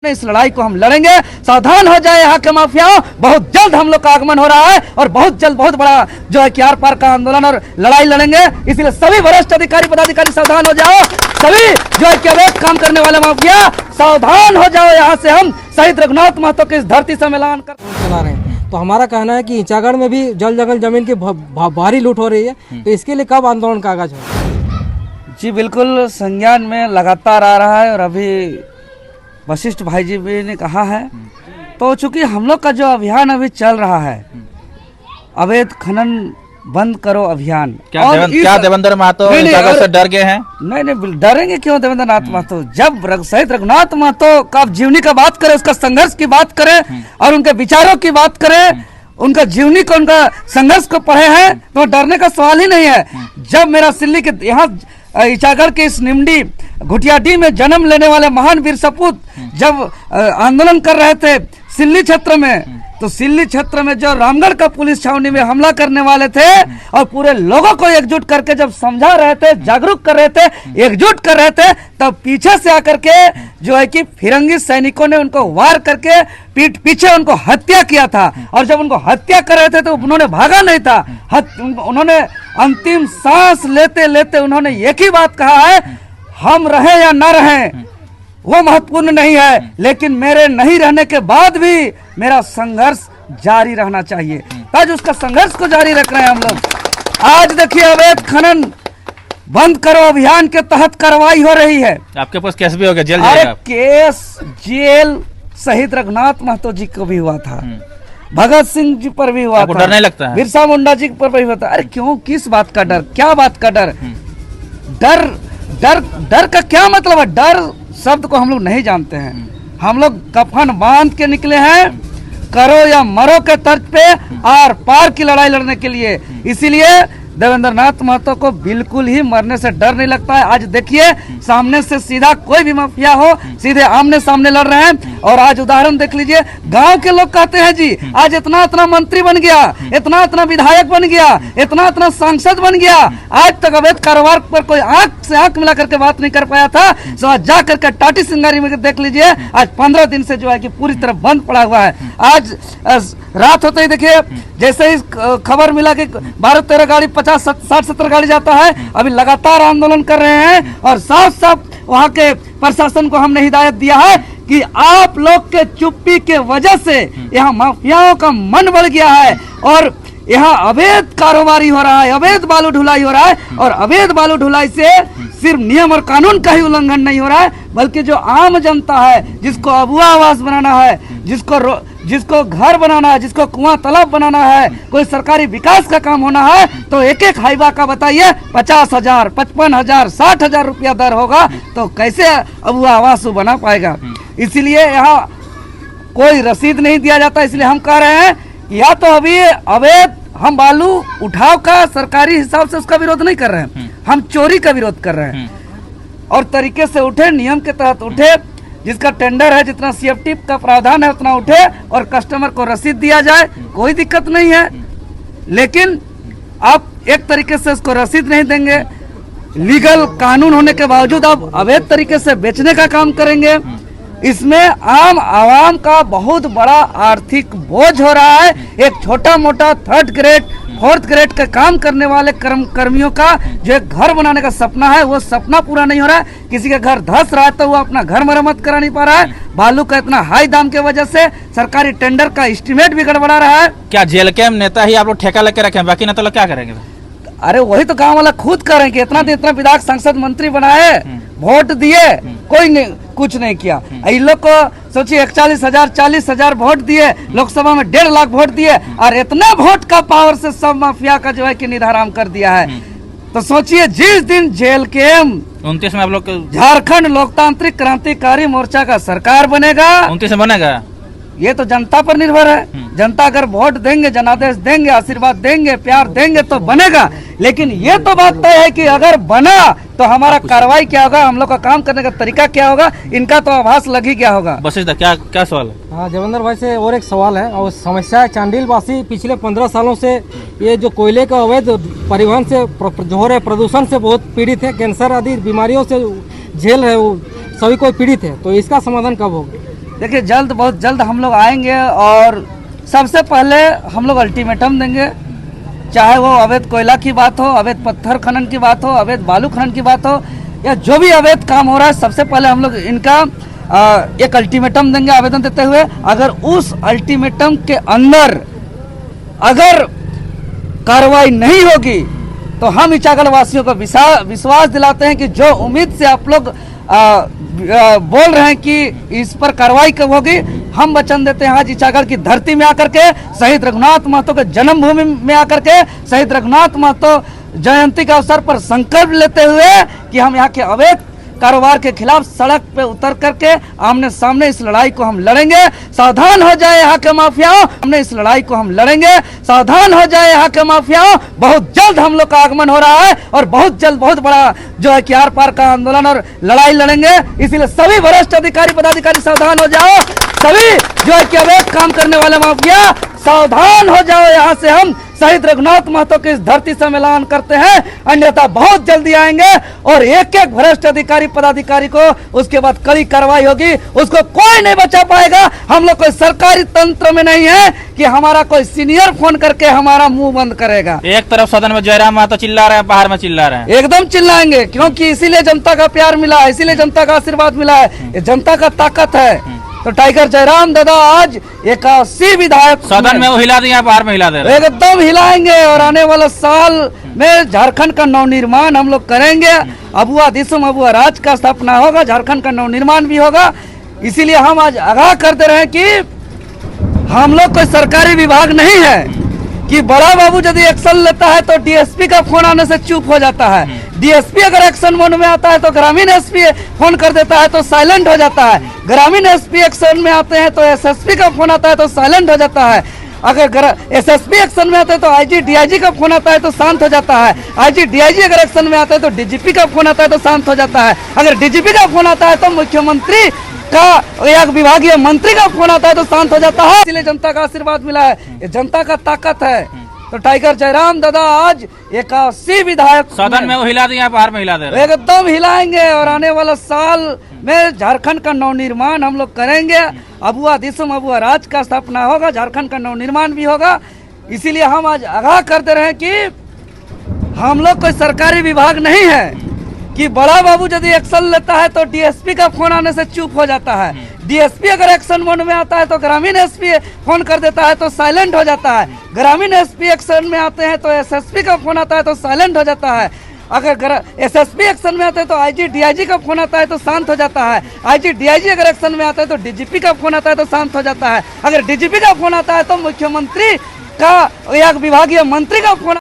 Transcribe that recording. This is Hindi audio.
इस लड़ाई को हम लड़ेंगे। सावधान हो जाए यहाँ के माफियाओं, बहुत जल्द हम लोग का आगमन हो रहा है और बहुत जल्द बहुत बड़ा जो है कि आर पार का आंदोलन और लड़ाई लड़ेंगे। इसलिए सभी वरिष्ठ अधिकारी पदाधिकारी सावधान हो जाओ, सभी जो है कि अवैध काम करने वाले माफिया सावधान हो जाओ। यहाँ से हम शहीद रघुनाथ महतो की इस धरती से मिलान कर चला रहे हैं। तो हमारा कहना है कि ईचागढ़ में भी जल जंगल जमीन की भारी लूट हो रही है, तो इसके लिए कब आंदोलन का आगाज होगा? जी बिल्कुल, संज्ञान में लगातार आ रहा है और अभी वशिष्ठ भाई जी भी ने कहा है। तो चूंकि हम लोग का जो अभियान अभी चल रहा है, अवैध खनन बंद करो अभियान, क्या देवेंद्र महतो से डर गए हैं? नहीं, डरेंगे क्यों देवेंद्र नाथ महतो? जब शहीद रघुनाथ महतो का जीवनी का बात करें, उसका संघर्ष की बात करें और उनके विचारों की बात करें, उनका जीवनी को, उनका संघर्ष को पढ़े हैं, तो डरने का सवाल ही नहीं है। जब मेरा सिल्ली के यहाँ ईचागढ़ के इस निमडी घुटियाडी में जन्म लेने वाले महान वीर सपूत जब आंदोलन कर रहे थे सिल्ली क्षेत्र में, तो सिल्ली क्षेत्र में जो रामगढ़ का पुलिस छावनी में हमला करने वाले थे और पूरे लोगों को एकजुट करके जब समझा रहे थे, जागरूक कर रहे थे, एकजुट कर रहे थे, तब पीछे से आकर के जो है कि फिरंगी सैनिकों ने उनको वार करके पीठ पीछे उनको हत्या किया था। और जब उनको हत्या कर रहे थे तो उन्होंने भागा नहीं था, उन्होंने अंतिम सांस लेते लेते उन्होंने एक ही बात कहा है, हम रहे या न रहे वो महत्वपूर्ण नहीं है, लेकिन मेरे नहीं रहने के बाद भी मेरा संघर्ष जारी रहना चाहिए। आज उसका संघर्ष को जारी रख रहे हैं हम लोग। आज देखिए अवैध खनन बंद करो अभियान के तहत कार्रवाई हो रही है। आपके पास केस भी हो गया, जेल अरे जाएगा? केस जेल शहीद रघुनाथ महतो जी को भी हुआ था, भगत सिंह जी पर भी हुआ था, डर नहीं लगता है? बिरसा मुंडा जी पर भी हुआ था। अरे क्यों, किस बात का डर, क्या बात का डर? डर डर डर का क्या मतलब है? डर शब्द को हम लोग नहीं जानते हैं। हम लोग कफन बांध के निकले हैं, करो या मरो के तर्ज पे आर पार की लड़ाई लड़ने के लिए। इसीलिए देवेंद्र नाथ महतो को बिल्कुल ही मरने से डर नहीं लगता है। आज देखिए सामने से सीधा कोई भी माफिया हो, सीधे आमने सामने लड़ रहे हैं। और आज उदाहरण देख लीजिए, गांव के लोग कहते हैं जी आज इतना इतना मंत्री बन गया, इतना इतना विधायक बन गया, इतना इतना सांसद बन गया। आज तक अवैध कारोबार पर कोई आंख से आंख मिला करके बात नहीं कर पाया था। तो आज जा करके टाटी सिंगारी में देख लीजिए, आज 15 दिन से जो है कि पूरी तरह बंद पड़ा हुआ है। आज रात होते ही देखिए, जैसे ही खबर मिला कि 12-13 गाड़ी 50-60-70 गाड़ी जाता है, अभी लगातार आंदोलन कर रहे हैं। और साफ साफ वहाँ के प्रशासन को हमने हिदायत दिया है कि आप लोग के चुप्पी के वजह से यहाँ माफियाओं का मन बढ़ गया है और यहाँ अवैध कारोबारी हो रहा है, अवैध बालू ढुलाई हो रहा है। और अवैध बालू ढुलाई से सिर्फ नियम और कानून का ही उल्लंघन नहीं हो रहा है, बल्कि जो आम जनता है, जिसको अबुआ आवास बनाना है, जिसको घर बनाना है, जिसको कुआं तालाब बनाना है, कोई सरकारी विकास का काम होना है, तो एक एक हाईवा का बताइए 50,000, 55,000, 60,000 रुपया दर होगा, तो कैसे अबुआ आवास बना पाएगा? इसीलिए यहाँ कोई रसीद नहीं दिया जाता। इसलिए हम कह रहे हैं या तो अभी अवैध हम बालू उठाव का सरकारी हिसाब से उसका विरोध नहीं कर रहे हैं, हम चोरी का विरोध कर रहे हैं। और तरीके से उठे, नियम के तहत उठे, जिसका टेंडर है, जितना सीएफटी का प्रावधान है उतना उठे और कस्टमर को रसीद दिया जाए, कोई दिक्कत नहीं है। लेकिन आप एक तरीके से उसको रसीद नहीं देंगे, लीगल कानून होने के बावजूद आप अवैध तरीके से बेचने का काम करेंगे, इसमें आम आवाम का बहुत बड़ा आर्थिक बोझ हो रहा है। एक छोटा मोटा 3rd ग्रेड 4th ग्रेड का काम करने वाले कर्मियों का जो एक घर बनाने का सपना है, वो सपना पूरा नहीं हो रहा है। किसी का घर धस रहा है तो वो अपना घर मरम्मत करा नहीं पा रहा है। बालू का इतना हाई दाम के वजह से सरकारी टेंडर का एस्टीमेट भी गड़बड़ा रहा है। क्या जेल के नेता ही आप लोग ठेका लेके रखे हैं, बाकी नेता लोग क्या करेंगे? अरे वही तो गांव वाला खुद करेंगे। इतना विधायक सांसद मंत्री बनाए, वोट दिए, कोई नहीं, कुछ नहीं किया। इन लोग को सोचिए 41,000 40,000 वोट दिए, लोकसभा में 1.5 लाख वोट दिए और इतने वोट का पावर से सब माफिया का जो है कि निधाराम कर दिया है। तो सोचिए जिस दिन जेल के 29 में आप लोग झारखंड लोकतांत्रिक क्रांतिकारी मोर्चा का सरकार बनेगा, 29 में बनेगा, ये तो जनता पर निर्भर है। जनता अगर वोट देंगे, जनादेश देंगे, आशीर्वाद देंगे, प्यार देंगे तो बनेगा। लेकिन ये तो बात तय है कि अगर बना तो हमारा कार्रवाई क्या होगा, हम लोग का काम करने का तरीका क्या होगा, इनका तो आभास लग ही गया होगा। वशिष्ठ क्या सवाल है? हाँ, देवेंद्र भाई से और एक सवाल है। और समस्या चांडिल वासी पिछले 15 सालों से ये जो कोयले का अवैध परिवहन से जो हो रहे प्रदूषण से बहुत पीड़ित है, कैंसर आदि बीमारियों से झेल है, वो सभी कोई पीड़ित है। तो इसका समाधान कब होगा? देखिए जल्द, बहुत जल्द हम लोग आएंगे और सबसे पहले हम लोग अल्टीमेटम देंगे, चाहे वो अवैध कोयला की बात हो, अवैध पत्थर खनन की बात हो, अवैध बालू खनन की बात हो, या जो भी अवैध काम हो रहा है, सबसे पहले हम लोग इनका एक अल्टीमेटम देंगे आवेदन देते हुए। अगर उस अल्टीमेटम के अंदर अगर कार्रवाई नहीं होगी तो हम इचागढ़ वासियों को विश्वास दिलाते हैं कि जो उम्मीद से आप लोग बोल रहे हैं कि इस पर कार्रवाई कब होगी, हम वचन देते हैं आज इचागढ़ की धरती में आकर के, शहीद रघुनाथ महतो के जन्मभूमि में आकर के, शहीद रघुनाथ महतो जयंती के अवसर पर संकल्प लेते हुए कि हम यहाँ के अवैध कारोबार के खिलाफ सड़क पे उतर करके आमने सामने इस लड़ाई को हम लड़ेंगे। सावधान हो जाए यहाँ के माफियाओं, हमने इस लड़ाई को हम लड़ेंगे। सावधान हो जाए यहाँ के माफियाओं, बहुत जल्द हम लोग का आगमन हो रहा है और बहुत जल्द बहुत बड़ा जो है कि आर पार का आंदोलन और लड़ाई लड़ेंगे। इसीलिए सभी वरिष्ठ अधिकारी पदाधिकारी सावधान हो जाओ, सभी जो है कि अवैध काम करने वाले माफिया सावधान हो जाओ। यहाँ से हम शहीद रघुनाथ महतो की इस धरती से ऐलान करते हैं, अन्यथा बहुत जल्दी आएंगे और एक एक भ्रष्ट अधिकारी पदाधिकारी को उसके बाद कड़ी कार्रवाई होगी, उसको कोई नहीं बचा पाएगा। हम लोग कोई सरकारी तंत्र में नहीं है कि हमारा कोई सीनियर फोन करके हमारा मुंह बंद करेगा। एक तरफ सदन में जयराम महतो चिल्ला रहे हैं, बाहर में चिल्ला रहे हैं, एकदम चिल्लाएंगे, क्योंकि इसीलिए जनता का प्यार मिला है, इसीलिए जनता का आशीर्वाद मिला है, ये जनता का ताकत है। तो टाइगर जयराम दादा आज 81 विधायक सदन में वो हिला दिया, बाहर में हिला दे रहे हैं। एकदम हिलाएंगे और आने वाला साल में झारखंड का नवनिर्माण हम लोग करेंगे। अबुआ दिसुम अबुआ राज का स्थापना होगा, झारखंड का नवनिर्माण भी होगा। इसीलिए हम आज आगाह कर दे रहे हैं कि हम लोग कोई सरकारी विभाग नहीं है कि बड़ा बाबू यदि एक्शन लेता है तो डीएसपी का फोन आने से चुप हो जाता है। डीएसपी अगर एक्शन मोड में आता है तो ग्रामीण एसपी फोन कर देता है तो साइलेंट हो जाता है। ग्रामीण एसपी एक्शन में आते हैं तो एसएसपी का फोन आता है तो साइलेंट हो जाता है। अगर एसएसपी एक्शन में आते हैं तो आईजी डीआईजी का फोन आता है तो शांत हो जाता है। आईजी डीआईजी अगर एक्शन में आता है तो डीजीपी का फोन आता है तो शांत हो जाता है। अगर डीजीपी का फोन आता है तो मुख्यमंत्री का या विभागीय मंत्री का फोन आता है तो शांत हो जाता है। इसलिए जनता का आशीर्वाद मिला है, ये जनता का ताकत है। तो टाइगर जयराम दादा आज 81 विधायक सदन में वो हिला दिया, बाहर में हिला दे रहे हैं। एकदम हिलाएंगे और आने वाला साल में झारखंड का नवनिर्माण हम लोग करेंगे। अबुआ दिसुम अबुआ राज का स्थापना होगा, झारखंड का नवनिर्माण भी होगा। इसीलिए हम आज आगाह कर दे रहे हैं कि हम लोग कोई सरकारी विभाग नहीं है कि बड़ा बाबू यदि एक्शन लेता है तो डीएसपी का फोन आने से चुप हो जाता है। डीएसपी अगर एक्शन मोड में आता है तो ग्रामीण एसपी फोन कर देता है तो साइलेंट हो जाता है। ग्रामीण एसपी एक्शन में आते हैं तो एसएसपी का फोन आता है तो साइलेंट हो जाता है। अगर एसएसपी एक्शन में आते हैं तो आईजी डीआईजी का फोन आता है तो शांत हो जाता है। आईजी डीआईजी अगर एक्शन में आता है तो डीजीपी का फोन आता है तो शांत हो जाता है। अगर डीजीपी का फोन आता है तो मुख्यमंत्री का या विभागीय मंत्री का फोन